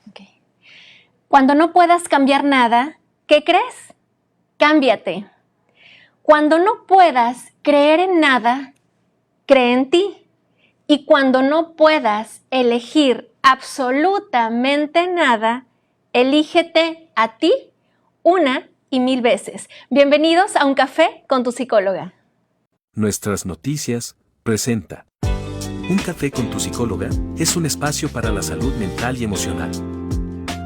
Ok. Cuando no puedas cambiar nada, ¿qué crees? Cámbiate. Cuando no puedas creer en nada, cree en ti. Y cuando no puedas elegir absolutamente nada, elígete a ti una y mil veces. Bienvenidos a Un Café con tu psicóloga. Nuestras Noticias presenta. Un café con tu psicóloga es un espacio para la salud mental y emocional.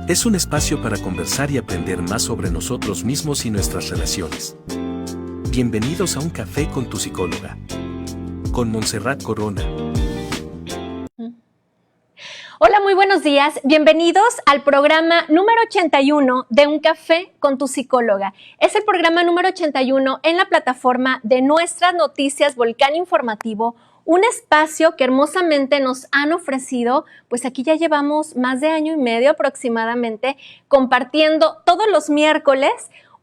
Es un espacio para conversar y aprender más sobre nosotros mismos y nuestras relaciones. Bienvenidos a Un Café con tu psicóloga. Con Montserrat Corona. Hola, muy buenos días. Bienvenidos al programa número 81 de Un Café con tu psicóloga. Es el programa número 81 en la plataforma de Nuestras Noticias Volcán Informativo, un espacio que hermosamente nos han ofrecido, pues aquí ya llevamos más de año y medio aproximadamente, compartiendo todos los miércoles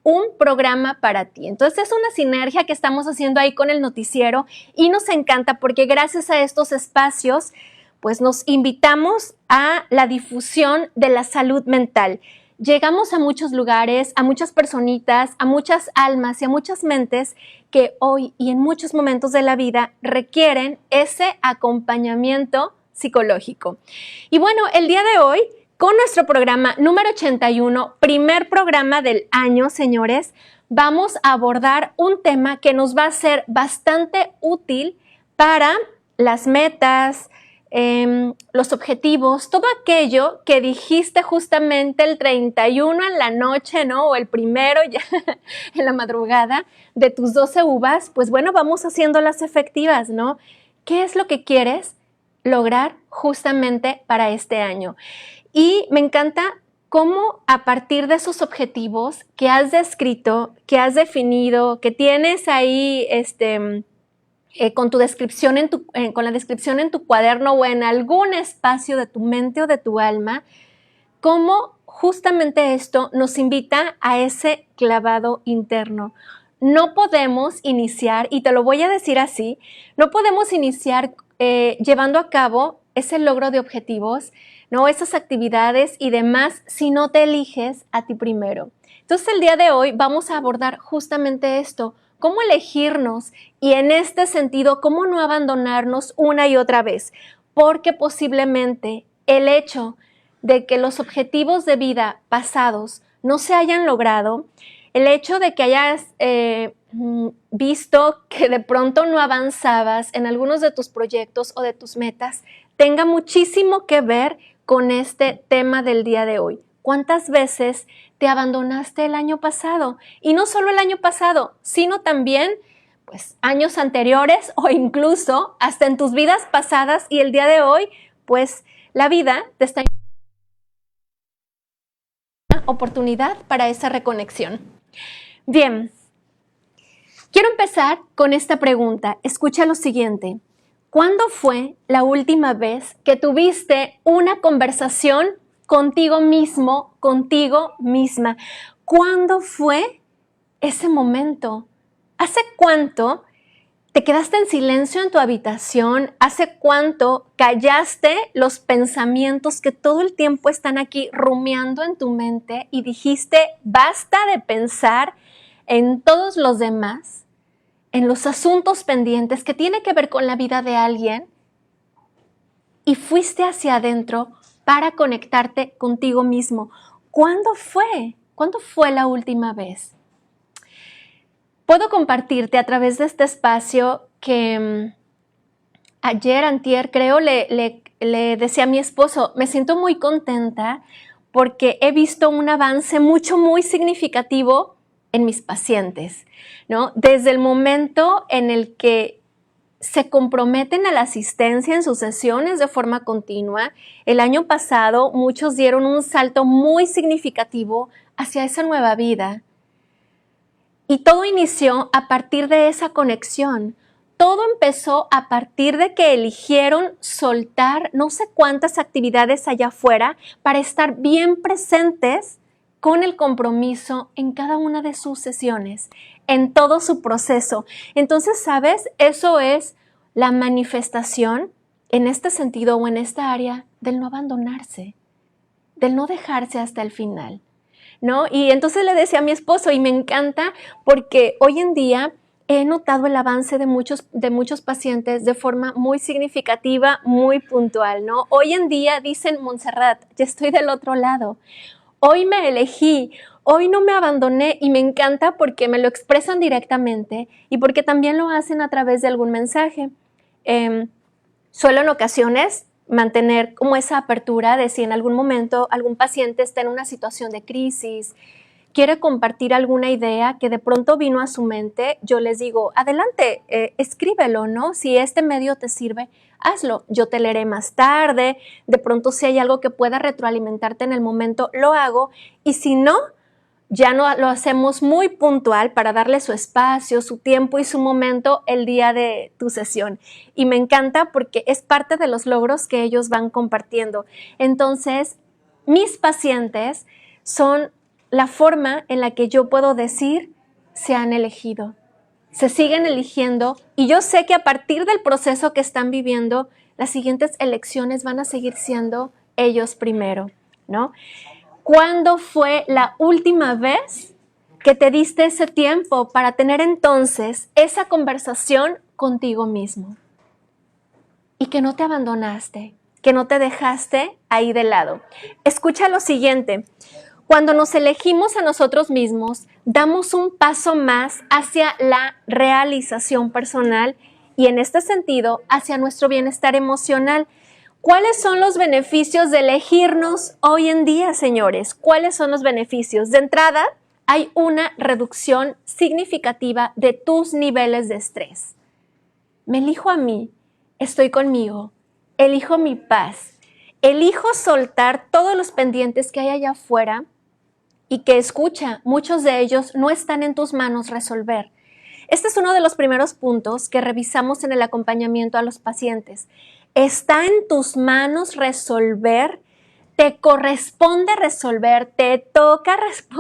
un programa para ti. Entonces es una sinergia que estamos haciendo ahí con el noticiero y nos encanta porque gracias a estos espacios pues nos invitamos a la difusión de la salud mental. Llegamos a muchos lugares, a muchas personitas, a muchas almas y a muchas mentes que hoy y en muchos momentos de la vida requieren ese acompañamiento psicológico. Y bueno, el día de hoy, con nuestro programa número 81, primer programa del año, señores, vamos a abordar un tema que nos va a ser bastante útil para las metas, los objetivos, todo aquello que dijiste justamente el 31 en la noche, ¿no? O el primero ya en la madrugada de tus 12 uvas, pues bueno, vamos haciéndolas efectivas, ¿no? ¿Qué es lo que quieres lograr justamente para este año? Y me encanta cómo a partir de esos objetivos que has descrito, que has definido, que tienes ahí, con tu descripción con la descripción en tu cuaderno o en algún espacio de tu mente o de tu alma, cómo justamente esto nos invita a ese clavado interno. No podemos iniciar, y te lo voy a decir así, no podemos iniciar llevando a cabo ese logro de objetivos, ¿no? Esas actividades y demás si no te eliges a ti primero. Entonces el día de hoy vamos a abordar justamente esto, cómo elegirnos y en este sentido, cómo no abandonarnos una y otra vez, porque posiblemente el hecho de que los objetivos de vida pasados no se hayan logrado, el hecho de que hayas visto que de pronto no avanzabas en algunos de tus proyectos o de tus metas, tenga muchísimo que ver con este tema del día de hoy. ¿Cuántas veces te abandonaste el año pasado? Y no solo el año pasado, sino también pues, años anteriores o incluso hasta en tus vidas pasadas y el día de hoy, pues la vida te está dando una oportunidad para esa reconexión. Bien, quiero empezar con esta pregunta. Escucha lo siguiente. ¿Cuándo fue la última vez que tuviste una conversación contigo mismo, contigo misma? ¿Cuándo fue ese momento? ¿Hace cuánto te quedaste en silencio en tu habitación? ¿Hace cuánto callaste los pensamientos que todo el tiempo están aquí rumiando en tu mente y dijiste, basta de pensar en todos los demás, en los asuntos pendientes que tiene que ver con la vida de alguien y fuiste hacia adentro para conectarte contigo mismo? ¿Cuándo fue? ¿Cuándo fue la última vez? Puedo compartirte a través de este espacio que ayer, antier, creo, le decía a mi esposo, me siento muy contenta porque he visto un avance muy significativo en mis pacientes, ¿no? Desde el momento en el que se comprometen a la asistencia en sus sesiones de forma continua. El año pasado muchos dieron un salto muy significativo hacia esa nueva vida. Y todo inició a partir de esa conexión. Todo empezó a partir de que eligieron soltar no sé cuántas actividades allá afuera para estar bien presentes con el compromiso en cada una de sus sesiones, en todo su proceso. Entonces, ¿sabes? Eso es la manifestación en este sentido o en esta área del no abandonarse. del no dejarse hasta el final, ¿no? Y entonces le decía a mi esposo, y me encanta porque hoy en día he notado el avance de muchos pacientes de forma muy significativa, muy puntual, ¿no? Hoy en día dicen, Montserrat, ya estoy del otro lado. Hoy me elegí, hoy no me abandoné, y me encanta porque me lo expresan directamente y porque también lo hacen a través de algún mensaje. Suelo en ocasiones mantener como esa apertura de si en algún momento algún paciente está en una situación de crisis, quiere compartir alguna idea que de pronto vino a su mente, yo les digo, adelante, escríbelo, ¿no? Si este medio te sirve, hazlo. Yo te leeré más tarde, de pronto si hay algo que pueda retroalimentarte en el momento, lo hago, y si no, ya no lo hacemos muy puntual para darle su espacio, su tiempo y su momento el día de tu sesión. Y me encanta porque es parte de los logros que ellos van compartiendo. Entonces, mis pacientes son la forma en la que yo puedo decir se han elegido, se siguen eligiendo, y yo sé que a partir del proceso que están viviendo, las siguientes elecciones van a seguir siendo ellos primero, ¿no? ¿Cuándo fue la última vez que te diste ese tiempo para tener entonces esa conversación contigo mismo? Y que no te abandonaste, que no te dejaste ahí de lado. Escucha lo siguiente. Cuando nos elegimos a nosotros mismos, damos un paso más hacia la realización personal y, en este sentido, hacia nuestro bienestar emocional. ¿Cuáles son los beneficios de elegirnos hoy en día, señores? ¿Cuáles son los beneficios? De entrada, hay una reducción significativa de tus niveles de estrés. Me elijo a mí, estoy conmigo, elijo mi paz, elijo soltar todos los pendientes que hay allá afuera y que, escucha, muchos de ellos no están en tus manos resolver. Este es uno de los primeros puntos que revisamos en el acompañamiento a los pacientes. Está en tus manos resolver, te corresponde resolver, te toca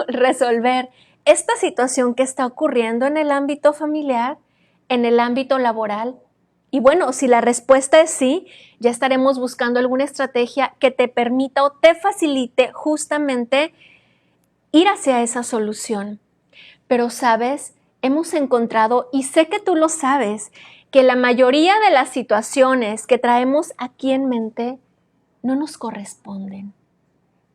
resolver esta situación que está ocurriendo en el ámbito familiar, en el ámbito laboral. Y bueno, si la respuesta es sí, ya estaremos buscando alguna estrategia que te permita o te facilite justamente ir hacia esa solución. Pero, ¿sabes? Hemos encontrado, y sé que tú lo sabes, que la mayoría de las situaciones que traemos aquí en mente no nos corresponden,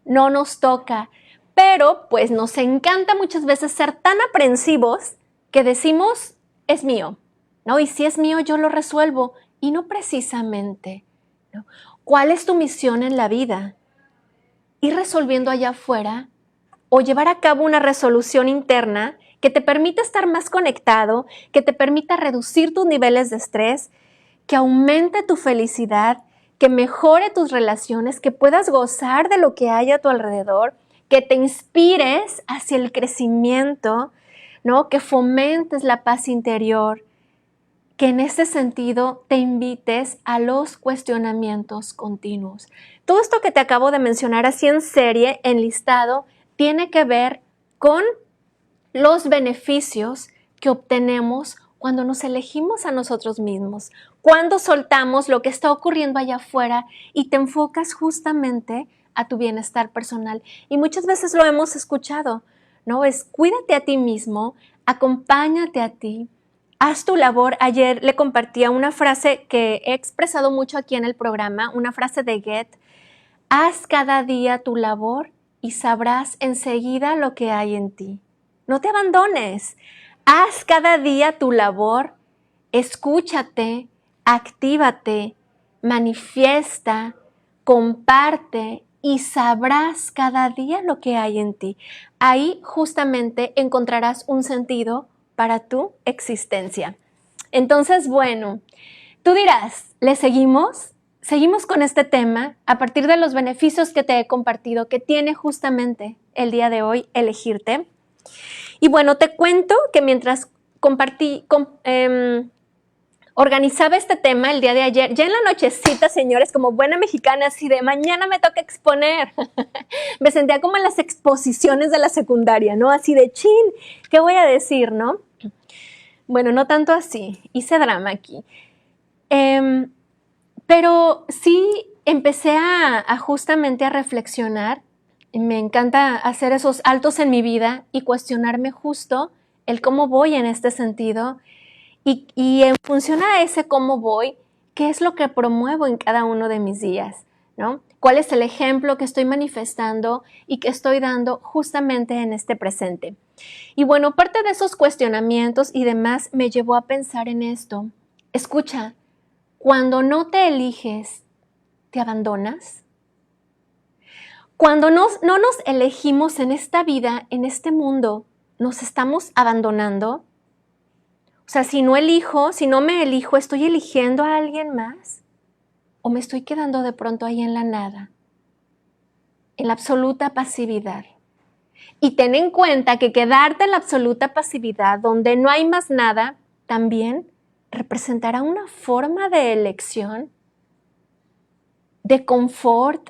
no nos toca, pero pues nos encanta muchas veces ser tan aprensivos que decimos, es mío, ¿no? Y si es mío, yo lo resuelvo, y no precisamente, ¿no? ¿Cuál es tu misión en la vida? Ir resolviendo allá afuera o llevar a cabo una resolución interna que te permita estar más conectado, que te permita reducir tus niveles de estrés, que aumente tu felicidad, que mejore tus relaciones, que puedas gozar de lo que hay a tu alrededor, que te inspires hacia el crecimiento, ¿no? Que fomentes la paz interior, que en ese sentido te invites a los cuestionamientos continuos. Todo esto que te acabo de mencionar así en serie, enlistado, tiene que ver con los beneficios que obtenemos cuando nos elegimos a nosotros mismos, cuando soltamos lo que está ocurriendo allá afuera y te enfocas justamente a tu bienestar personal. Y muchas veces lo hemos escuchado, ¿no? Es cuídate a ti mismo, acompáñate a ti, haz tu labor. Ayer le compartía una frase que he expresado mucho aquí en el programa, una frase de Goethe: haz cada día tu labor y sabrás enseguida lo que hay en ti. No te abandones. Haz cada día tu labor, escúchate, actívate, manifiesta, comparte y sabrás cada día lo que hay en ti. Ahí justamente encontrarás un sentido para tu existencia. Entonces, bueno, tú dirás, ¿le seguimos? Seguimos con este tema a partir de los beneficios que te he compartido, que tiene justamente el día de hoy elegirte. Y bueno, te cuento que mientras organizaba este tema el día de ayer, ya en la nochecita, señores, como buena mexicana, así de mañana me toca exponer. Me sentía como en las exposiciones de la secundaria, ¿no? Así de chin, ¿qué voy a decir, no? Bueno, no tanto así, hice drama aquí. Pero sí empecé a justamente a reflexionar me encanta hacer esos altos en mi vida y cuestionarme justo el cómo voy en este sentido y en función a ese cómo voy, qué es lo que promuevo en cada uno de mis días, ¿no? ¿Cuál es el ejemplo que estoy manifestando y que estoy dando justamente en este presente? Y bueno, parte de esos cuestionamientos y demás me llevó a pensar en esto. Escucha, cuando no te eliges, ¿te abandonas? Cuando no nos elegimos en esta vida, en este mundo, ¿nos estamos abandonando? O sea, si no me elijo, ¿estoy eligiendo a alguien más? ¿O me estoy quedando de pronto ahí en la nada? En la absoluta pasividad. Y ten en cuenta que quedarte en la absoluta pasividad, donde no hay más nada, también representará una forma de elección, de confort,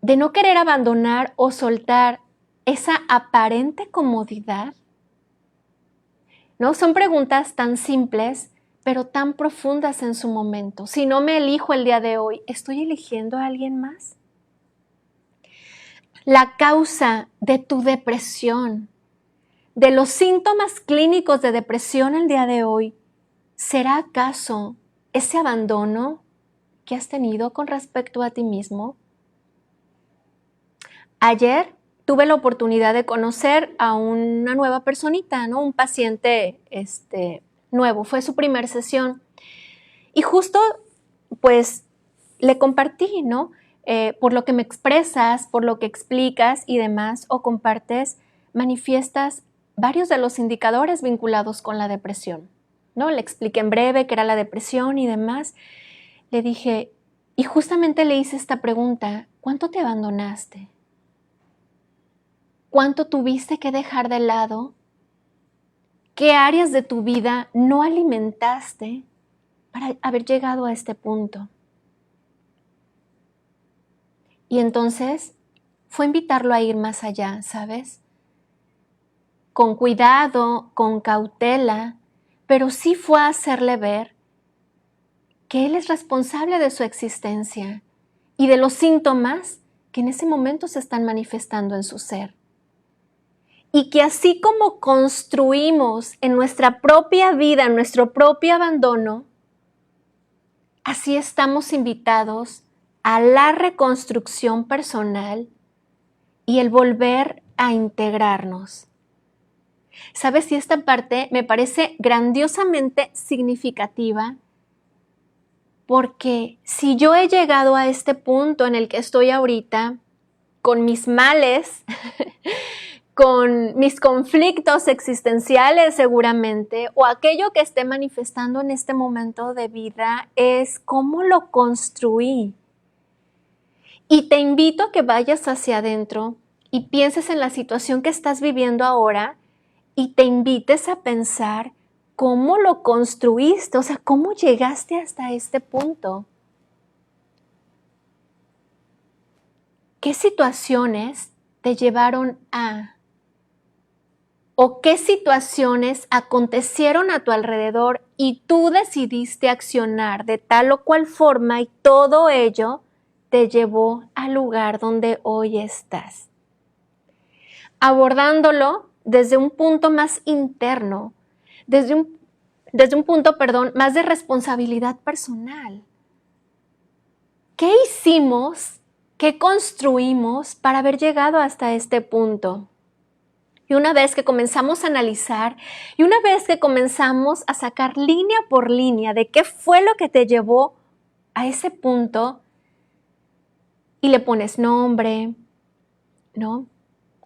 de no querer abandonar o soltar esa aparente comodidad. ¿No? Son preguntas tan simples, pero tan profundas en su momento. Si no me elijo el día de hoy, ¿estoy eligiendo a alguien más? La causa de tu depresión, de los síntomas clínicos de depresión el día de hoy, ¿será acaso ese abandono que has tenido con respecto a ti mismo? Ayer tuve la oportunidad de conocer a una nueva personita, ¿no? Un paciente nuevo, fue su primer sesión. Y justo, pues, le compartí, ¿no? Por lo que me expresas, por lo que explicas y demás, o compartes, manifiestas varios de los indicadores vinculados con la depresión, ¿no? Le expliqué en breve qué era la depresión y demás. Le dije, y justamente le hice esta pregunta, ¿cuánto te abandonaste? ¿Cuánto tuviste que dejar de lado? ¿Qué áreas de tu vida no alimentaste para haber llegado a este punto? Y entonces fue invitarlo a ir más allá, ¿sabes? Con cuidado, con cautela, pero sí fue a hacerle ver que él es responsable de su existencia y de los síntomas que en ese momento se están manifestando en su ser. Y que así como construimos en nuestra propia vida, en nuestro propio abandono, así estamos invitados a la reconstrucción personal y el volver a integrarnos. ¿Sabes? Y esta parte me parece grandiosamente significativa porque si yo he llegado a este punto en el que estoy ahorita, con mis males, con mis conflictos existenciales seguramente, o aquello que esté manifestando en este momento de vida, es cómo lo construí. Y te invito a que vayas hacia adentro y pienses en la situación que estás viviendo ahora y te invites a pensar cómo lo construiste, o sea, cómo llegaste hasta este punto. ¿Qué situaciones te llevaron a? ¿O qué situaciones acontecieron a tu alrededor y tú decidiste accionar de tal o cual forma y todo ello te llevó al lugar donde hoy estás? Abordándolo desde un punto más interno, desde un punto, más de responsabilidad personal. ¿Qué hicimos? ¿Qué construimos para haber llegado hasta este punto? Y una vez que comenzamos a analizar y una vez que comenzamos a sacar línea por línea de qué fue lo que te llevó a ese punto y le pones nombre, ¿no?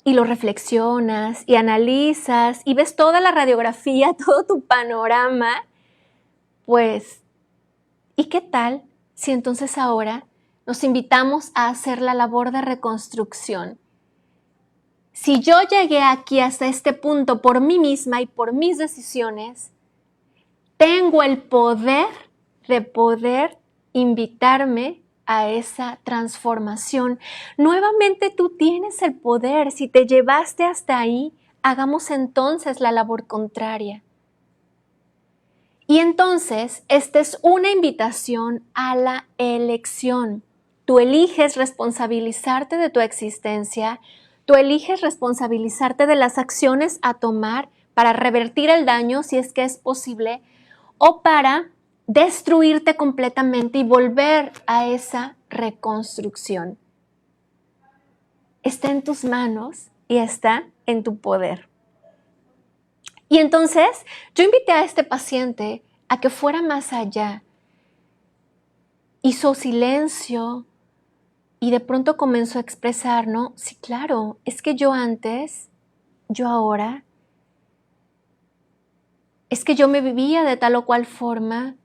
Y lo reflexionas y analizas y ves toda la radiografía, todo tu panorama, pues, ¿y qué tal si entonces ahora nos invitamos a hacer la labor de reconstrucción? Si yo llegué aquí hasta este punto por mí misma y por mis decisiones, tengo el poder de poder invitarme a esa transformación. Nuevamente tú tienes el poder. Si te llevaste hasta ahí, hagamos entonces la labor contraria. Y entonces, esta es una invitación a la elección. Tú eliges responsabilizarte de tu existencia, tú eliges responsabilizarte de las acciones a tomar para revertir el daño si es que es posible o para destruirte completamente y volver a esa reconstrucción. Está en tus manos y está en tu poder. Y entonces yo invité a este paciente a que fuera más allá. Hizo silencio y de pronto comenzó a expresar, ¿no? Sí, claro, es que yo antes, yo ahora, es que yo me vivía de tal o cual forma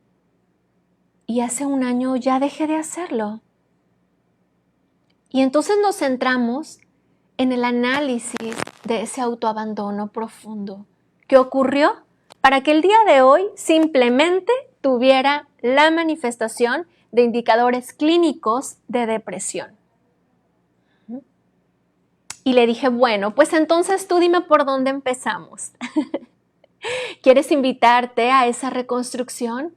y hace un año ya dejé de hacerlo. Y entonces nos centramos en el análisis de ese autoabandono profundo que ocurrió para que el día de hoy simplemente tuviera la manifestación de indicadores clínicos de depresión. Y le dije, bueno, pues entonces tú dime por dónde empezamos. ¿Quieres invitarte a esa reconstrucción?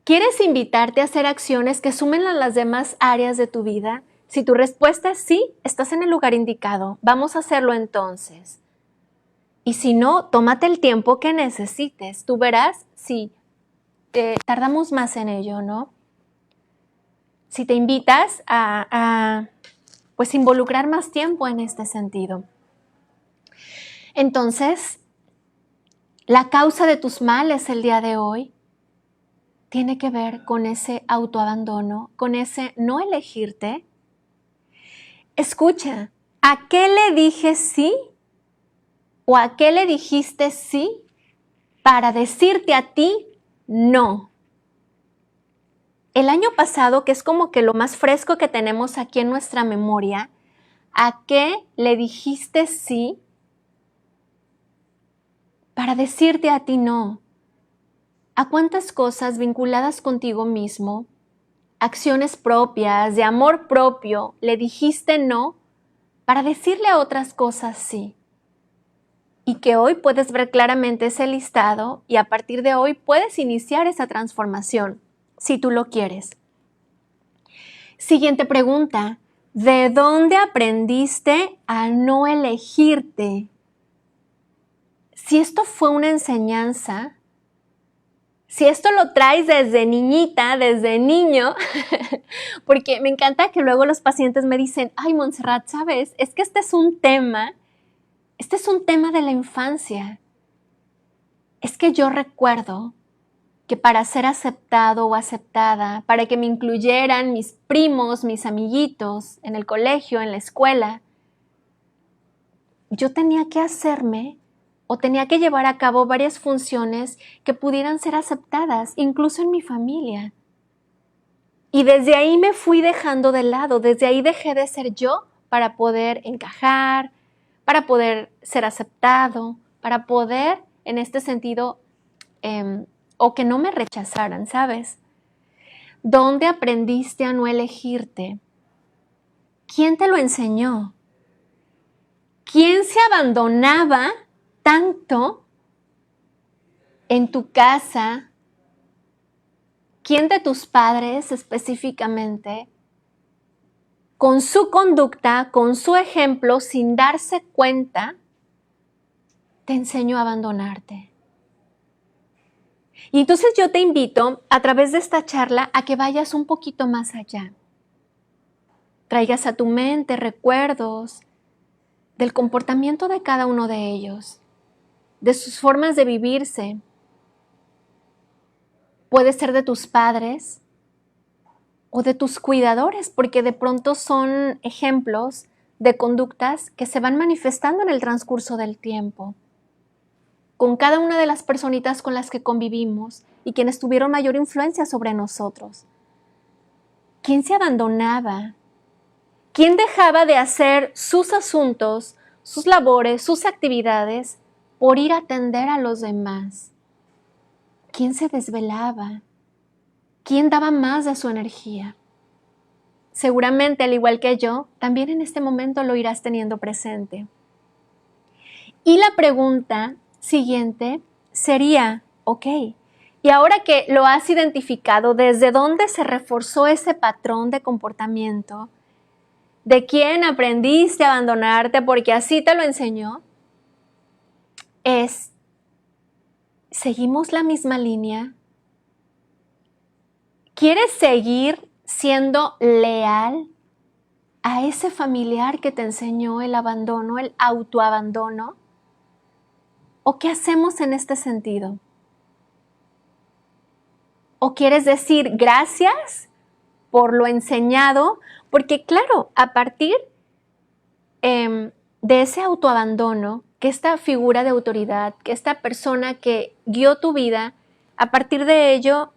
¿Quieres invitarte a hacer acciones que sumen a las demás áreas de tu vida? Si tu respuesta es sí, estás en el lugar indicado. Vamos a hacerlo entonces. Y si no, tómate el tiempo que necesites. Tú verás si tardamos más en ello, ¿no? Si te invitas a pues involucrar más tiempo en este sentido. Entonces, la causa de tus males el día de hoy tiene que ver con ese autoabandono, con ese no elegirte. Escucha, ¿a qué le dije sí? ¿O a qué le dijiste sí para decirte a ti no? El año pasado, que es como que lo más fresco que tenemos aquí en nuestra memoria, ¿a qué le dijiste sí para decirte a ti no? ¿A cuántas cosas vinculadas contigo mismo, acciones propias, de amor propio, le dijiste no para decirle a otras cosas sí? Y que hoy puedes ver claramente ese listado y a partir de hoy puedes iniciar esa transformación, si tú lo quieres. Siguiente pregunta, ¿de dónde aprendiste a no elegirte? Si esto fue una enseñanza, si esto lo traes desde niñita, desde niño, porque me encanta que luego los pacientes me dicen, ay, Montserrat, ¿sabes? Es que este es un tema de la infancia. Es que yo recuerdo que para ser aceptado o aceptada, para que me incluyeran mis primos, mis amiguitos en el colegio, en la escuela, yo tenía que hacerme o tenía que llevar a cabo varias funciones que pudieran ser aceptadas, incluso en mi familia. Y desde ahí me fui dejando de lado, desde ahí dejé de ser yo para poder encajar, para poder ser aceptado, para poder, en este sentido, o que no me rechazaran, ¿sabes? ¿Dónde aprendiste a no elegirte? ¿Quién te lo enseñó? ¿Quién se abandonaba tanto en tu casa? ¿Quién de tus padres específicamente, con su conducta, con su ejemplo, sin darse cuenta, te enseñó a abandonarte? Y entonces yo te invito a través de esta charla a que vayas un poquito más allá. Traigas a tu mente recuerdos del comportamiento de cada uno de ellos, de sus formas de vivirse. Puede ser de tus padres o de tus cuidadores, porque de pronto son ejemplos de conductas que se van manifestando en el transcurso del tiempo. Con cada una de las personitas con las que convivimos y quienes tuvieron mayor influencia sobre nosotros. ¿Quién se abandonaba? ¿Quién dejaba de hacer sus asuntos, sus labores, sus actividades por ir a atender a los demás? ¿Quién se desvelaba? ¿Quién daba más de su energía? Seguramente, al igual que yo, también en este momento lo irás teniendo presente. Y la pregunta siguiente sería, ok, Y ahora que lo has identificado, ¿desde dónde se reforzó ese patrón de comportamiento? ¿De quién aprendiste a abandonarte porque así te lo enseñó? ¿Seguimos la misma línea? ¿Quieres seguir siendo leal a ese familiar que te enseñó el abandono, el autoabandono? ¿O qué hacemos en este sentido? ¿O quieres decir gracias por lo enseñado? Porque claro, a partir de ese autoabandono, que esta figura de autoridad, que esta persona que guió tu vida, a partir de ello,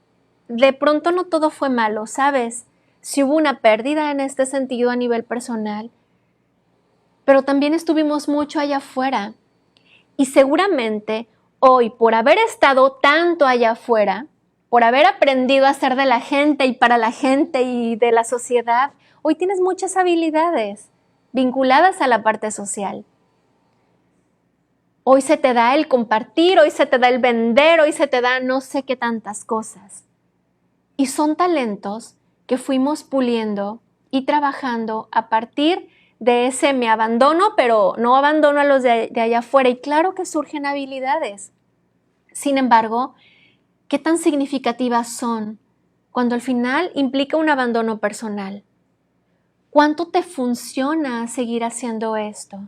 de pronto no todo fue malo, ¿sabes? Sí hubo una pérdida en este sentido a nivel personal, pero también estuvimos mucho allá afuera. Y seguramente hoy, por haber estado tanto allá afuera, por haber aprendido a ser de la gente y para la gente y de la sociedad, hoy tienes muchas habilidades vinculadas a la parte social. Hoy se te da el compartir, hoy se te da el vender, hoy se te da no sé qué tantas cosas. Y son talentos que fuimos puliendo y trabajando a partir de ese me abandono, pero no abandono a los de allá afuera. Y claro que surgen habilidades. Sin embargo, ¿qué tan significativas son cuando al final implica un abandono personal? ¿Cuánto te funciona seguir haciendo esto?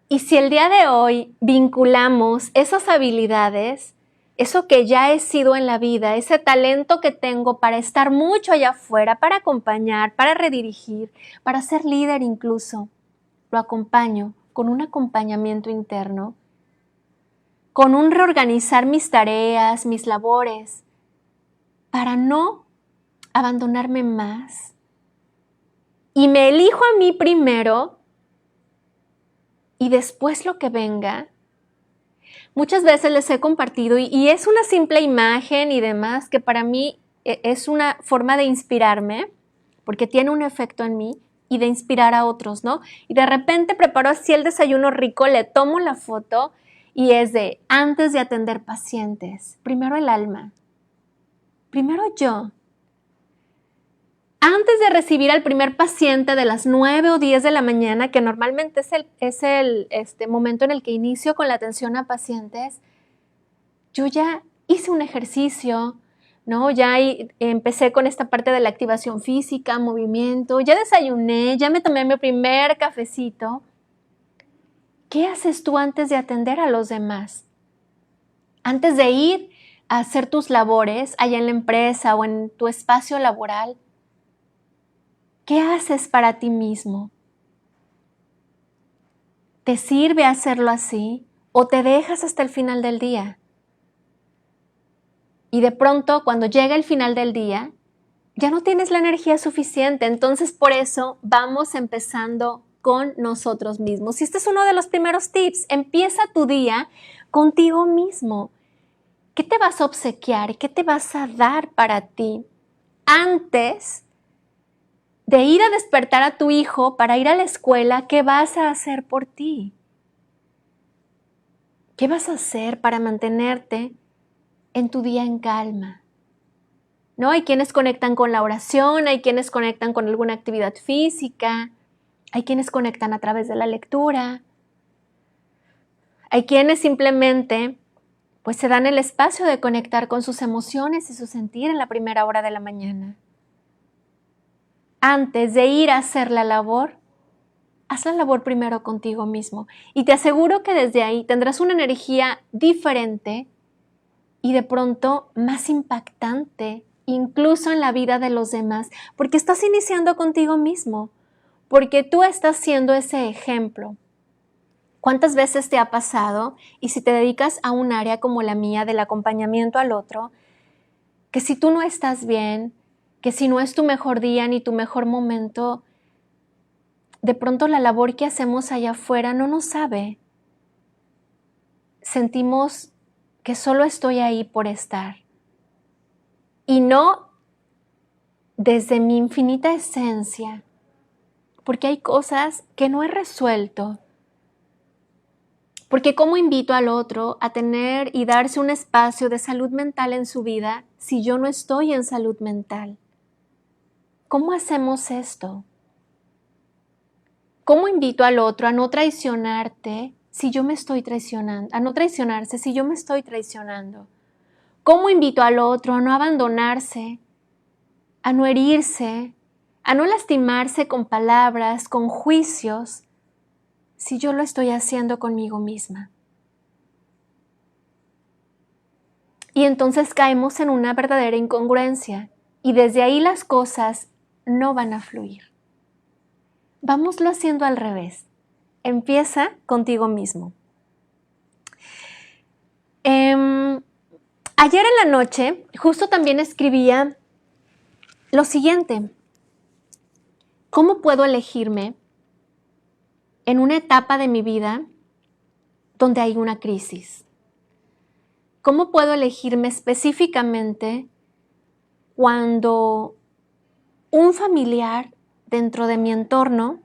Y si el día de hoy vinculamos esas habilidades, eso que ya he sido en la vida, ese talento que tengo para estar mucho allá afuera, para acompañar, para redirigir, para ser líder incluso, lo acompaño con un acompañamiento interno, con un reorganizar mis tareas, mis labores, para no abandonarme más. Y me elijo a mí primero y después lo que venga. Muchas veces les he compartido y es una simple imagen y demás que para mí es una forma de inspirarme porque tiene un efecto en mí y de inspirar a otros, ¿no? Y de repente preparo así el desayuno rico, le tomo la foto y es de antes de atender pacientes, primero el alma, primero yo. Antes de recibir al primer paciente de las 9 o 10 de la mañana, que normalmente es el momento en el que inicio con la atención a pacientes, yo ya hice un ejercicio, ¿no? Ya empecé con esta parte de la activación física, movimiento, ya desayuné, ya me tomé mi primer cafecito. ¿Qué haces tú antes de atender a los demás? Antes de ir a hacer tus labores allá en la empresa o en tu espacio laboral, ¿qué haces para ti mismo? ¿Te sirve hacerlo así o te dejas hasta el final del día? Y de pronto, cuando llega el final del día, ya no tienes la energía suficiente. Entonces, por eso vamos empezando con nosotros mismos. Y este es uno de los primeros tips. Empieza tu día contigo mismo. ¿Qué te vas a obsequiar? ¿Qué te vas a dar para ti antes de ir a despertar a tu hijo para ir a la escuela? ¿Qué vas a hacer por ti? ¿Qué vas a hacer para mantenerte en tu día en calma? ¿No? Hay quienes conectan con la oración, hay quienes conectan con alguna actividad física, hay quienes conectan a través de la lectura, hay quienes simplemente pues se dan el espacio de conectar con sus emociones y su sentir en la primera hora de la mañana. Antes de ir a hacer la labor, haz la labor primero contigo mismo y te aseguro que desde ahí tendrás una energía diferente y de pronto más impactante, incluso en la vida de los demás, porque estás iniciando contigo mismo, porque tú estás siendo ese ejemplo. ¿Cuántas veces te ha pasado? Y si te dedicas a un área como la mía del acompañamiento al otro, que si tú no estás bien, que si no es tu mejor día ni tu mejor momento, de pronto la labor que hacemos allá afuera no nos sabe. Sentimos que solo estoy ahí por estar. Y no desde mi infinita esencia, porque hay cosas que no he resuelto, Porque ¿cómo invito al otro a tener y darse un espacio de salud mental en su vida si yo no estoy en salud mental? ¿Cómo hacemos esto? ¿Cómo invito al otro a no traicionarte si yo me estoy traicionando? A no traicionarse si yo me estoy traicionando. ¿Cómo invito al otro a no abandonarse, a no herirse, a no lastimarse con palabras, con juicios, si yo lo estoy haciendo conmigo misma? Y entonces caemos en una verdadera incongruencia y desde ahí las cosas no van a fluir. Vámoslo haciendo al revés. Empieza contigo mismo. Ayer en la noche justo también escribía lo siguiente. ¿Cómo puedo elegirme en una etapa de mi vida donde hay una crisis? ¿Cómo puedo elegirme específicamente cuando un familiar dentro de mi entorno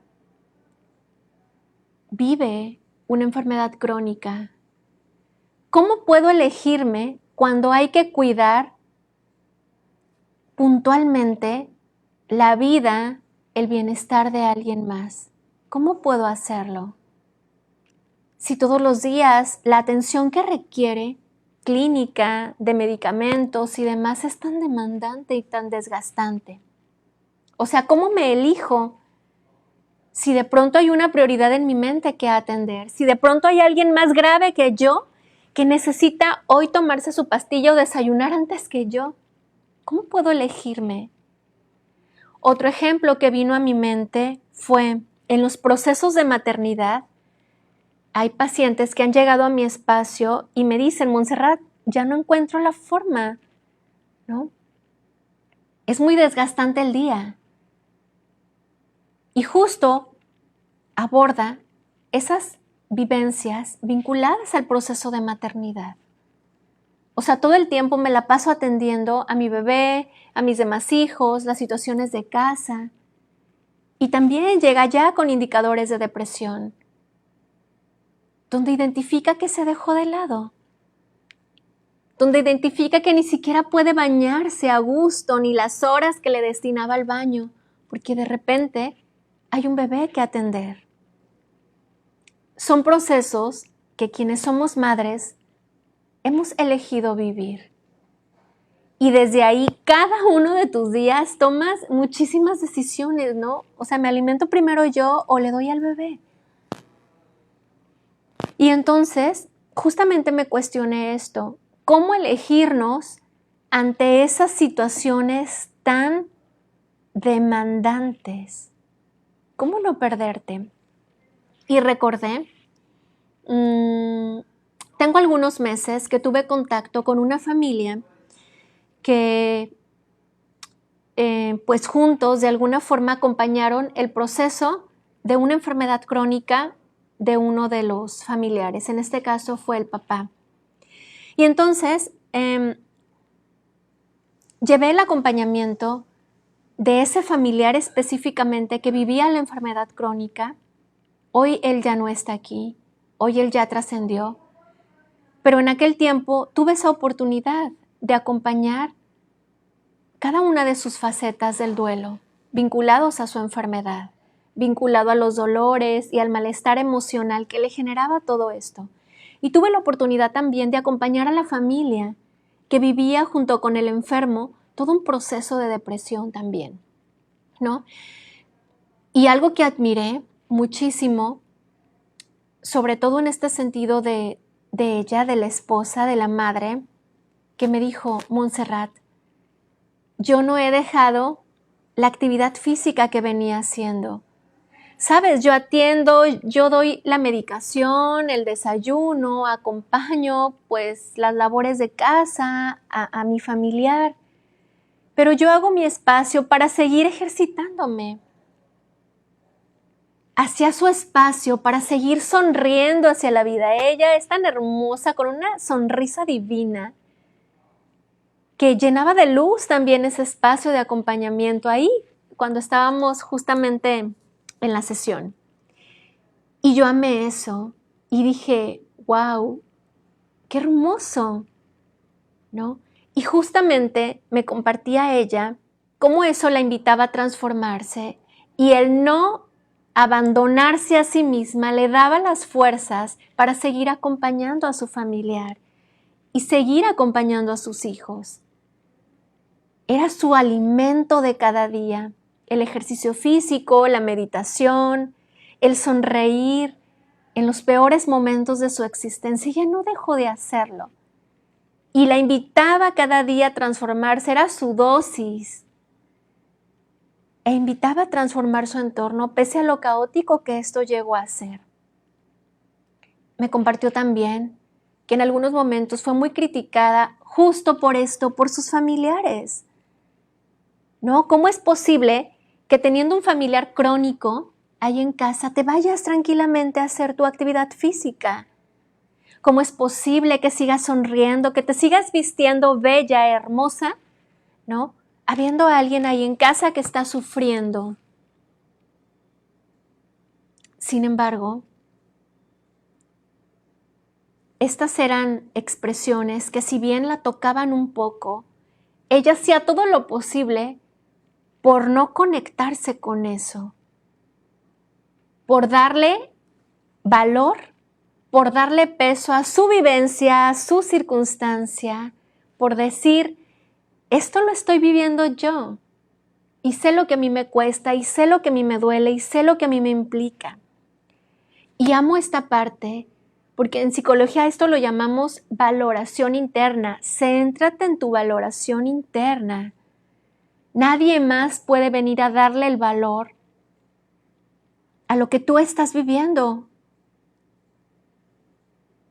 vive una enfermedad crónica? ¿Cómo puedo elegirme cuando hay que cuidar puntualmente la vida, el bienestar de alguien más? ¿Cómo puedo hacerlo? Si todos los días la atención que requiere clínica, de medicamentos y demás es tan demandante y tan desgastante. O sea, ¿cómo me elijo si de pronto hay una prioridad en mi mente que atender? Si de pronto hay alguien más grave que yo que necesita hoy tomarse su pastilla o desayunar antes que yo. ¿Cómo puedo elegirme? Otro ejemplo que vino a mi mente fue en los procesos de maternidad. Hay pacientes que han llegado a mi espacio y me dicen, Montserrat, ya no encuentro la forma, ¿no? Es muy desgastante el día. Y justo aborda esas vivencias vinculadas al proceso de maternidad. O sea, todo el tiempo me la paso atendiendo a mi bebé, a mis demás hijos, las situaciones de casa. Y también llega ya con indicadores de depresión, donde identifica que se dejó de lado, donde identifica que ni siquiera puede bañarse a gusto ni las horas que le destinaba al baño, porque de repente hay un bebé que atender. Son procesos que quienes somos madres hemos elegido vivir. Y desde ahí, cada uno de tus días tomas muchísimas decisiones, ¿no? O sea, ¿me alimento primero yo o le doy al bebé? Y entonces, justamente me cuestioné esto. ¿Cómo elegirnos ante esas situaciones tan demandantes? ¿Cómo no perderte? Y recordé, tengo algunos meses que tuve contacto con una familia que pues juntos de alguna forma acompañaron el proceso de una enfermedad crónica de uno de los familiares. En este caso fue el papá. Y entonces llevé el acompañamiento de ese familiar específicamente que vivía la enfermedad crónica. Hoy él ya no está aquí, hoy él ya trascendió, pero en aquel tiempo tuve esa oportunidad de acompañar cada una de sus facetas del duelo, vinculados a su enfermedad, vinculado a los dolores y al malestar emocional que le generaba todo esto. Y tuve la oportunidad también de acompañar a la familia que vivía junto con el enfermo todo un proceso de depresión también, ¿no? Y algo que admiré muchísimo, sobre todo en este sentido de ella, de la esposa, de la madre, que me dijo, Montserrat, yo no he dejado la actividad física que venía haciendo. Sabes, yo atiendo, yo doy la medicación, el desayuno, acompaño pues las labores de casa a mi familiar, pero yo hago mi espacio para seguir ejercitándome. Hacia su espacio para seguir sonriendo hacia la vida. Ella es tan hermosa, con una sonrisa divina, que llenaba de luz también ese espacio de acompañamiento ahí, cuando estábamos justamente en la sesión. Y yo amé eso y dije, wow, qué hermoso, ¿no? Y justamente me compartía ella cómo eso la invitaba a transformarse y el no abandonarse a sí misma le daba las fuerzas para seguir acompañando a su familiar y seguir acompañando a sus hijos. Era su alimento de cada día, el ejercicio físico, la meditación, el sonreír en los peores momentos de su existencia. Ella no dejó de hacerlo y la invitaba cada día a transformarse, era su dosis. E invitaba a transformar su entorno pese a lo caótico que esto llegó a ser. Me compartió también que en algunos momentos fue muy criticada justo por esto, por sus familiares. ¿No? ¿Cómo es posible que teniendo un familiar crónico ahí en casa te vayas tranquilamente a hacer tu actividad física? ¿Cómo es posible que sigas sonriendo, que te sigas vistiendo bella, hermosa, ¿no? Habiendo a alguien ahí en casa que está sufriendo. Sin embargo, estas eran expresiones que si bien la tocaban un poco, ella hacía todo lo posible por no conectarse con eso, por darle valor, por darle peso a su vivencia, a su circunstancia, por decir, esto lo estoy viviendo yo y sé lo que a mí me cuesta y sé lo que a mí me duele y sé lo que a mí me implica. Y amo esta parte porque en psicología esto lo llamamos valoración interna. Céntrate en tu valoración interna. Nadie más puede venir a darle el valor a lo que tú estás viviendo.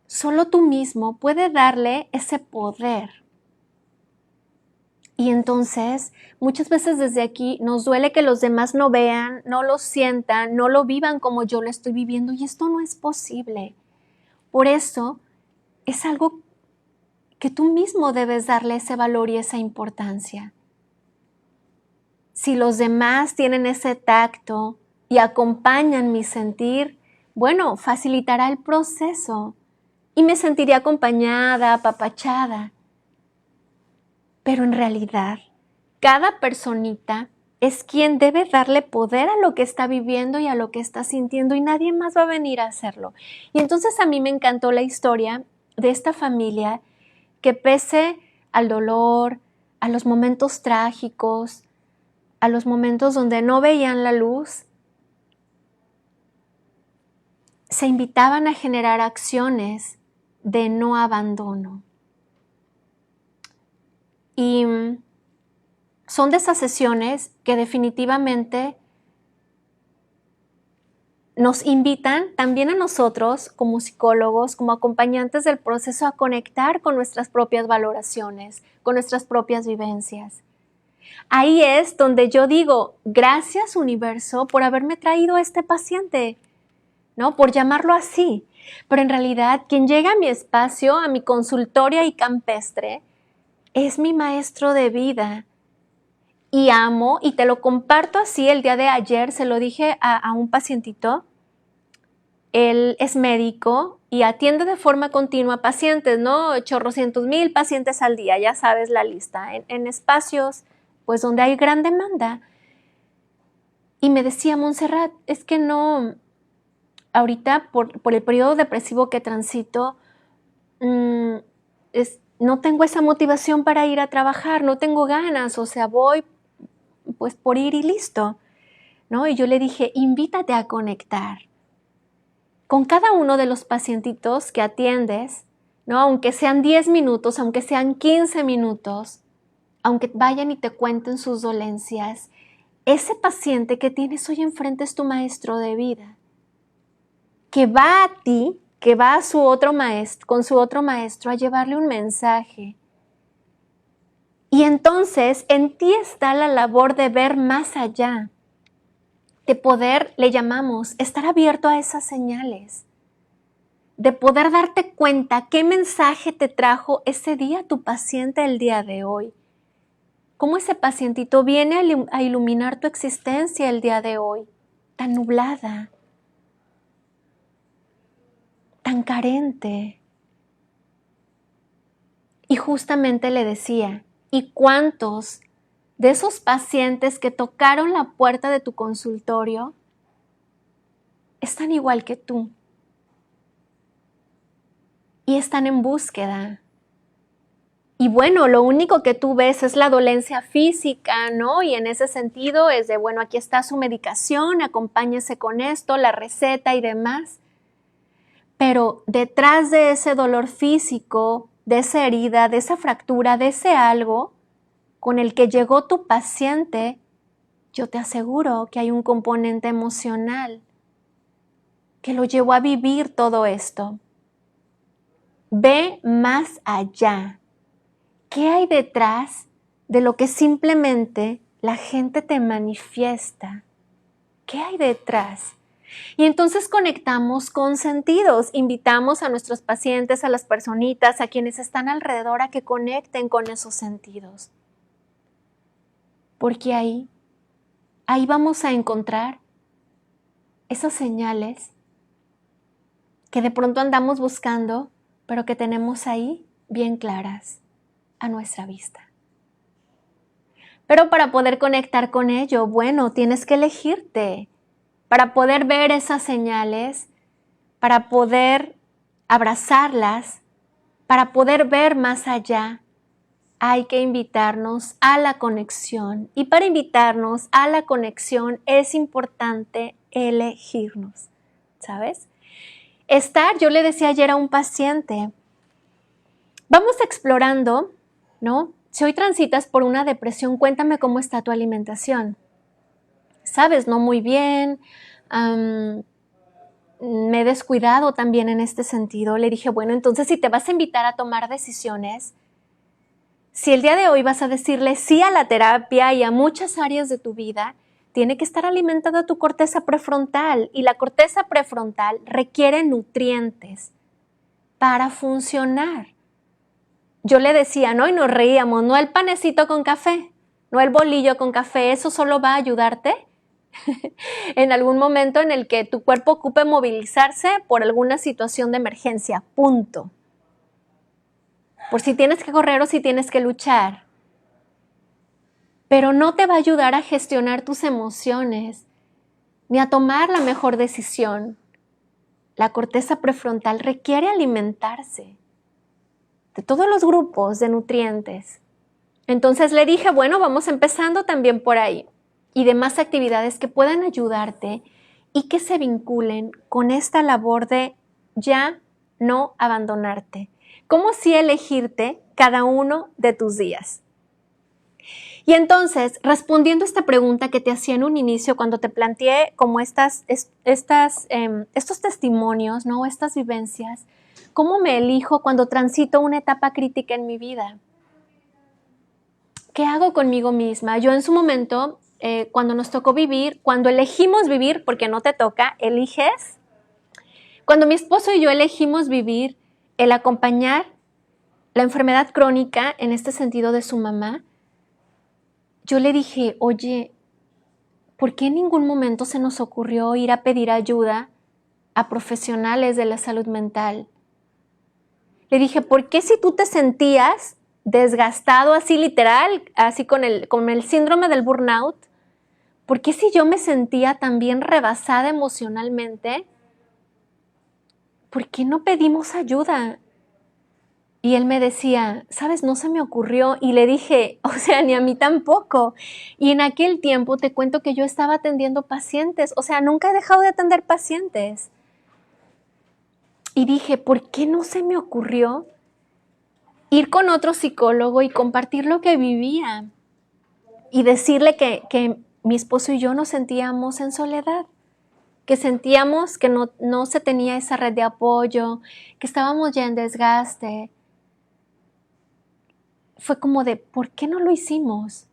Solo tú mismo puedes darle ese poder. Y entonces, muchas veces desde aquí nos duele que los demás no vean, no lo sientan, no lo vivan como yo lo estoy viviendo y esto no es posible. Por eso, es algo que tú mismo debes darle ese valor y esa importancia. Si los demás tienen ese tacto y acompañan mi sentir, bueno, facilitará el proceso y me sentiré acompañada, apapachada. Pero en realidad, cada personita es quien debe darle poder a lo que está viviendo y a lo que está sintiendo y nadie más va a venir a hacerlo. Y entonces a mí me encantó la historia de esta familia que pese al dolor, a los momentos trágicos, a los momentos donde no veían la luz, se invitaban a generar acciones de no abandono. Y son de esas sesiones que definitivamente nos invitan también a nosotros como psicólogos, como acompañantes del proceso a conectar con nuestras propias valoraciones, con nuestras propias vivencias. Ahí es donde yo digo, gracias universo por haberme traído a este paciente, ¿no? Por llamarlo así. Pero en realidad quien llega a mi espacio, a mi consultorio y campestre, es mi maestro de vida. Y amo, y te lo comparto así, el día de ayer se lo dije a un pacientito. Él es médico y atiende de forma continua pacientes, ¿no? Chorrocientos mil pacientes al día, ya sabes la lista, en espacios pues donde hay gran demanda. Y me decía, Montserrat, es que no, ahorita por el periodo depresivo que transito, no tengo esa motivación para ir a trabajar, no tengo ganas, o sea, voy pues por ir y listo, ¿no? Y yo le dije, invítate a conectar con cada uno de los pacientitos que atiendes, ¿no? Aunque sean 10 minutos, aunque sean 15 minutos, aunque vayan y te cuenten sus dolencias, ese paciente que tienes hoy enfrente es tu maestro de vida, que va a ti, que va a su otro maestro, con su otro maestro a llevarle un mensaje. Y entonces en ti está la labor de ver más allá, de poder, le llamamos, estar abierto a esas señales, de poder darte cuenta qué mensaje te trajo ese día tu paciente el día de hoy. Cómo ese pacientito viene a iluminar tu existencia el día de hoy, tan nublada, tan carente. Y justamente le decía, ¿y cuántos de esos pacientes que tocaron la puerta de tu consultorio están igual que tú? Y están en búsqueda. Y bueno, lo único que tú ves es la dolencia física, ¿no? Y en ese sentido es de, bueno, aquí está su medicación, acompáñese con esto, la receta y demás. Pero detrás de ese dolor físico, de esa herida, de esa fractura, de ese algo con el que llegó tu paciente, yo te aseguro que hay un componente emocional que lo llevó a vivir todo esto. Ve más allá. ¿Qué hay detrás de lo que simplemente la gente te manifiesta? ¿Qué hay detrás? Y entonces conectamos con sentidos, invitamos a nuestros pacientes, a las personitas, a quienes están alrededor a que conecten con esos sentidos. Porque ahí vamos a encontrar esas señales que de pronto andamos buscando, pero que tenemos ahí bien claras a nuestra vista. Pero para poder conectar con ello, bueno, tienes que elegirte. Para poder ver esas señales, para poder abrazarlas, para poder ver más allá, hay que invitarnos a la conexión. Y para invitarnos a la conexión es importante elegirnos, ¿sabes? Yo le decía ayer a un paciente, vamos explorando, ¿no? Si hoy transitas por una depresión, cuéntame cómo está tu alimentación. Sabes, no muy bien, me he descuidado también en este sentido. Le dije, bueno, entonces si te vas a invitar a tomar decisiones, si el día de hoy vas a decirle sí a la terapia y a muchas áreas de tu vida, tiene que estar alimentada tu corteza prefrontal y la corteza prefrontal requiere nutrientes para funcionar. Yo le decía, ¿no? Y nos reíamos, no el panecito con café, no el bolillo con café, eso solo va a ayudarte en algún momento en el que tu cuerpo ocupe movilizarse por alguna situación de emergencia, punto. Por si tienes que correr o si tienes que luchar. Pero no te va a ayudar a gestionar tus emociones, ni a tomar la mejor decisión. La corteza prefrontal requiere alimentarse de todos los grupos de nutrientes. Entonces le dije, bueno, vamos empezando también por ahí. Y demás actividades que puedan ayudarte y que se vinculen con esta labor de ya no abandonarte. ¿Cómo sí elegirte cada uno de tus días? Y entonces, respondiendo a esta pregunta que te hacía en un inicio cuando te planteé como estos testimonios, ¿no? Estas vivencias, ¿cómo me elijo cuando transito una etapa crítica en mi vida? ¿Qué hago conmigo misma? Yo en su momento, cuando nos tocó vivir, cuando elegimos vivir, porque no te toca, eliges. Cuando mi esposo y yo elegimos vivir, el acompañar la enfermedad crónica, en este sentido de su mamá, yo le dije, oye, ¿por qué en ningún momento se nos ocurrió ir a pedir ayuda a profesionales de la salud mental? Le dije, ¿por qué si tú te sentías desgastado así literal, así con el síndrome del burnout, ¿por qué si yo me sentía también rebasada emocionalmente, por qué no pedimos ayuda? Y él me decía, ¿sabes? No se me ocurrió. Y le dije, o sea, ni a mí tampoco. Y en aquel tiempo te cuento que yo estaba atendiendo pacientes. O sea, nunca he dejado de atender pacientes. Y dije, ¿por qué no se me ocurrió ir con otro psicólogo y compartir lo que vivía? Y decirle que mi esposo y yo nos sentíamos en soledad. Que sentíamos que no se tenía esa red de apoyo, que estábamos ya en desgaste. Fue como de, ¿por qué no lo hicimos?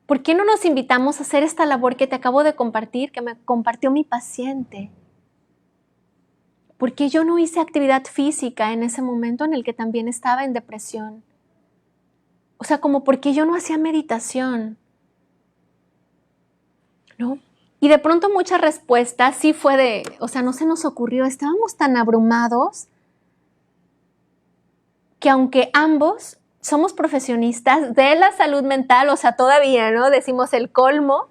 ¿Por qué no nos invitamos a hacer esta labor que te acabo de compartir, que me compartió mi paciente? ¿Por qué yo no hice actividad física en ese momento en el que también estaba en depresión? O sea, como ¿por qué yo no hacía meditación? ¿No? Y de pronto muchas respuestas sí fue no se nos ocurrió, estábamos tan abrumados que aunque ambos somos profesionistas de la salud mental, todavía, ¿no? Decimos el colmo,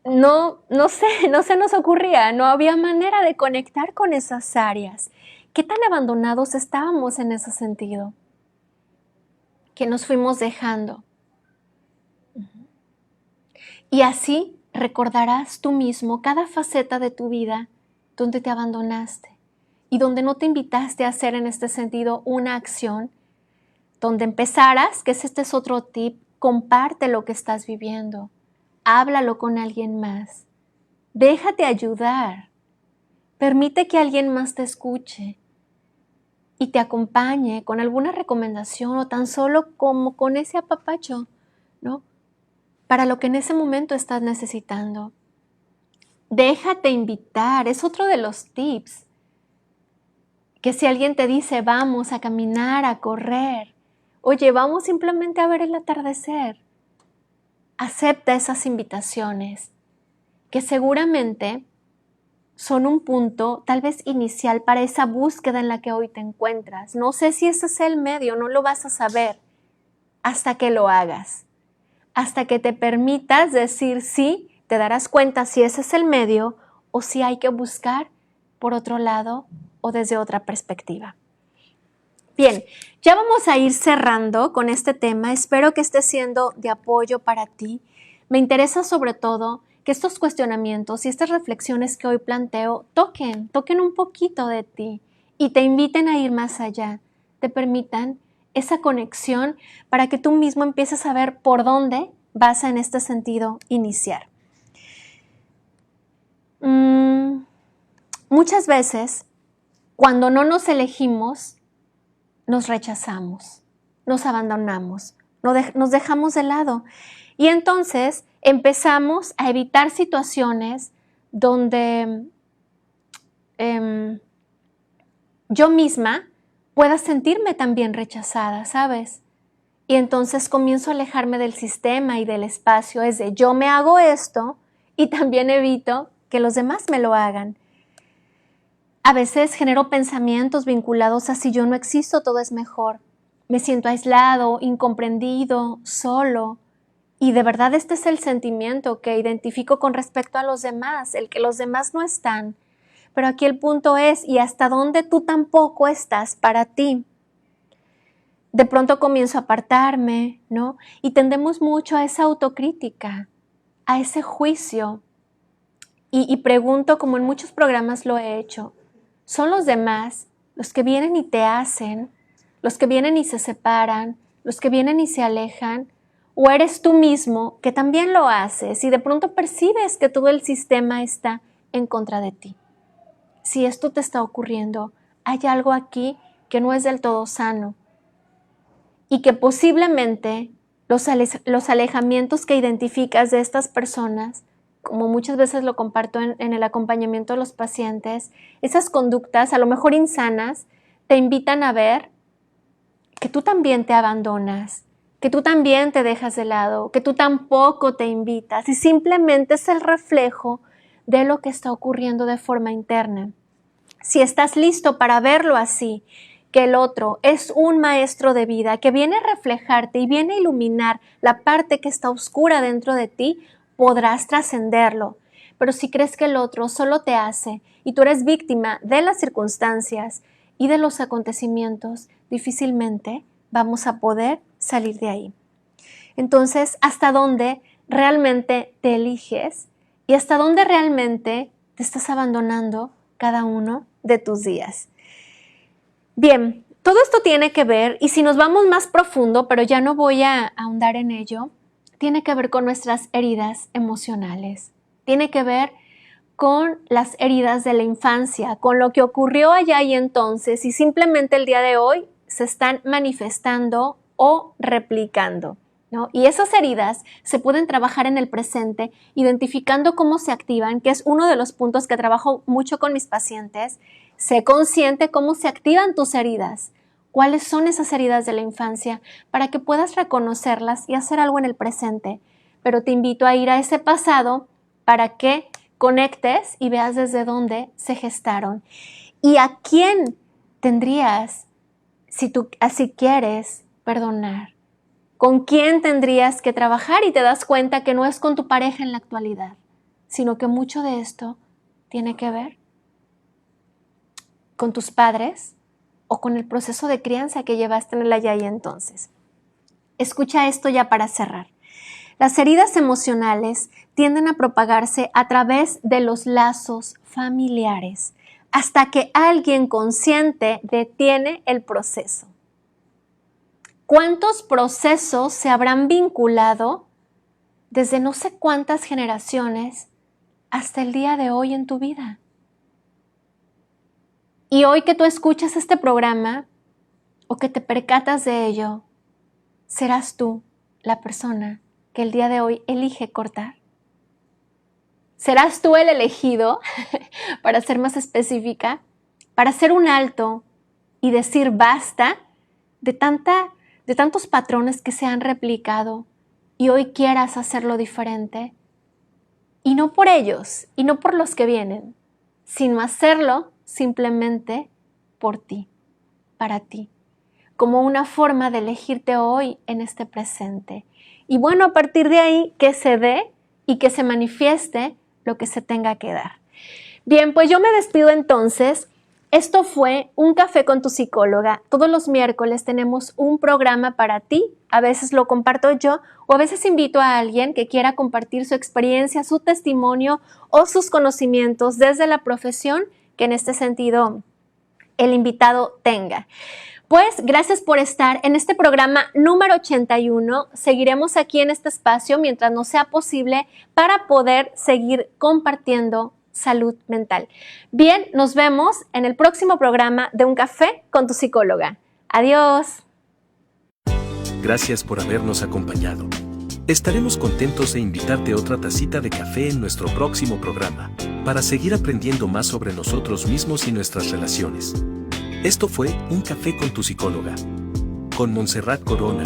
no se nos ocurría, no había manera de conectar con esas áreas. ¿Qué tan abandonados estábamos en ese sentido? Que nos fuimos dejando. Y así recordarás tú mismo cada faceta de tu vida donde te abandonaste y donde no te invitaste a hacer en este sentido una acción, donde empezaras, que este es otro tip, comparte lo que estás viviendo, háblalo con alguien más, déjate ayudar, permite que alguien más te escuche y te acompañe con alguna recomendación o tan solo como con ese apapacho, ¿no? Para lo que en ese momento estás necesitando. Déjate invitar, es otro de los tips. Que si alguien te dice, vamos a caminar, a correr, oye, vamos simplemente a ver el atardecer. Acepta esas invitaciones, que seguramente son un punto tal vez inicial para esa búsqueda en la que hoy te encuentras. No sé si ese es el medio, no lo vas a saber hasta que lo hagas. Hasta que te permitas decir sí, te darás cuenta si ese es el medio o si hay que buscar por otro lado o desde otra perspectiva. Bien, ya vamos a ir cerrando con este tema. Espero que esté siendo de apoyo para ti. Me interesa sobre todo que estos cuestionamientos y estas reflexiones que hoy planteo toquen un poquito de ti y te inviten a ir más allá, te permitan esa conexión para que tú mismo empieces a ver por dónde vas a, en este sentido, iniciar. Muchas veces, cuando no nos elegimos, nos rechazamos, nos abandonamos, nos dejamos de lado. Y entonces empezamos a evitar situaciones donde yo misma pueda sentirme también rechazada, ¿sabes? Y entonces comienzo a alejarme del sistema y del espacio. Es de yo me hago esto y también evito que los demás me lo hagan. A veces genero pensamientos vinculados a si yo no existo, todo es mejor. Me siento aislado, incomprendido, solo. Y de verdad este es el sentimiento que identifico con respecto a los demás, el que los demás no están. Pero aquí el punto es, ¿y hasta dónde tú tampoco estás para ti? De pronto comienzo a apartarme, ¿no? Y tendemos mucho a esa autocrítica, a ese juicio. Y pregunto, como en muchos programas lo he hecho, ¿son los demás los que vienen y te hacen, los que vienen y se separan, los que vienen y se alejan? ¿O eres tú mismo que también lo haces y de pronto percibes que todo el sistema está en contra de ti? Si esto te está ocurriendo, hay algo aquí que no es del todo sano y que posiblemente los alejamientos que identificas de estas personas, como muchas veces lo comparto en el acompañamiento de los pacientes, esas conductas a lo mejor insanas te invitan a ver que tú también te abandonas, que tú también te dejas de lado, que tú tampoco te invitas y simplemente es el reflejo de lo que está ocurriendo de forma interna. Si estás listo para verlo así, que el otro es un maestro de vida que viene a reflejarte y viene a iluminar la parte que está oscura dentro de ti, podrás trascenderlo. Pero si crees que el otro solo te hace y tú eres víctima de las circunstancias y de los acontecimientos, difícilmente vamos a poder salir de ahí. Entonces, ¿hasta dónde realmente te eliges y hasta dónde realmente te estás abandonando cada uno de tus días? Bien, todo esto tiene que ver, y si nos vamos más profundo, pero ya no voy a ahondar en ello, tiene que ver con nuestras heridas emocionales, tiene que ver con las heridas de la infancia, con lo que ocurrió allá y entonces, y simplemente el día de hoy se están manifestando o replicando, ¿no? Y esas heridas se pueden trabajar en el presente, identificando cómo se activan, que es uno de los puntos que trabajo mucho con mis pacientes. Sé consciente cómo se activan tus heridas, cuáles son esas heridas de la infancia, para que puedas reconocerlas y hacer algo en el presente. pero te invito a ir a ese pasado para que conectes y veas desde dónde se gestaron. ¿Y a quién tendrías, si tú así quieres, perdonar? ¿Con quién tendrías que trabajar? Y te das cuenta que no es con tu pareja en la actualidad, sino que mucho de esto tiene que ver con tus padres o con el proceso de crianza que llevaste en el allá y entonces. Escucha esto ya para cerrar. Las heridas emocionales tienden a propagarse a través de los lazos familiares hasta que alguien consciente detiene el proceso. ¿Cuántos procesos se habrán vinculado desde no sé cuántas generaciones hasta el día de hoy en tu vida? Y hoy que tú escuchas este programa o que te percatas de ello, ¿serás tú la persona que el día de hoy elige cortar? ¿Serás tú el elegido, para ser más específica, para hacer un alto y decir basta de tantos patrones que se han replicado y hoy quieras hacerlo diferente? Y no por ellos, y no por los que vienen, sino hacerlo simplemente por ti, para ti, como una forma de elegirte hoy en este presente. Y bueno, a partir de ahí, que se dé y que se manifieste lo que se tenga que dar. Bien, pues yo me despido entonces. Esto fue Un Café con tu Psicóloga. Todos los miércoles tenemos un programa para ti. A veces lo comparto yo o a veces invito a alguien que quiera compartir su experiencia, su testimonio o sus conocimientos desde la profesión que en este sentido el invitado tenga. Pues gracias por estar en este programa número 81. Seguiremos aquí en este espacio mientras nos sea posible para poder seguir compartiendo salud mental. Bien, nos vemos en el próximo programa de Un Café con tu Psicóloga. Adiós. Gracias por habernos acompañado. Estaremos contentos de invitarte a otra tacita de café en nuestro próximo programa, para seguir aprendiendo más sobre nosotros mismos y nuestras relaciones. Esto fue Un Café con tu Psicóloga, con Montserrat Corona.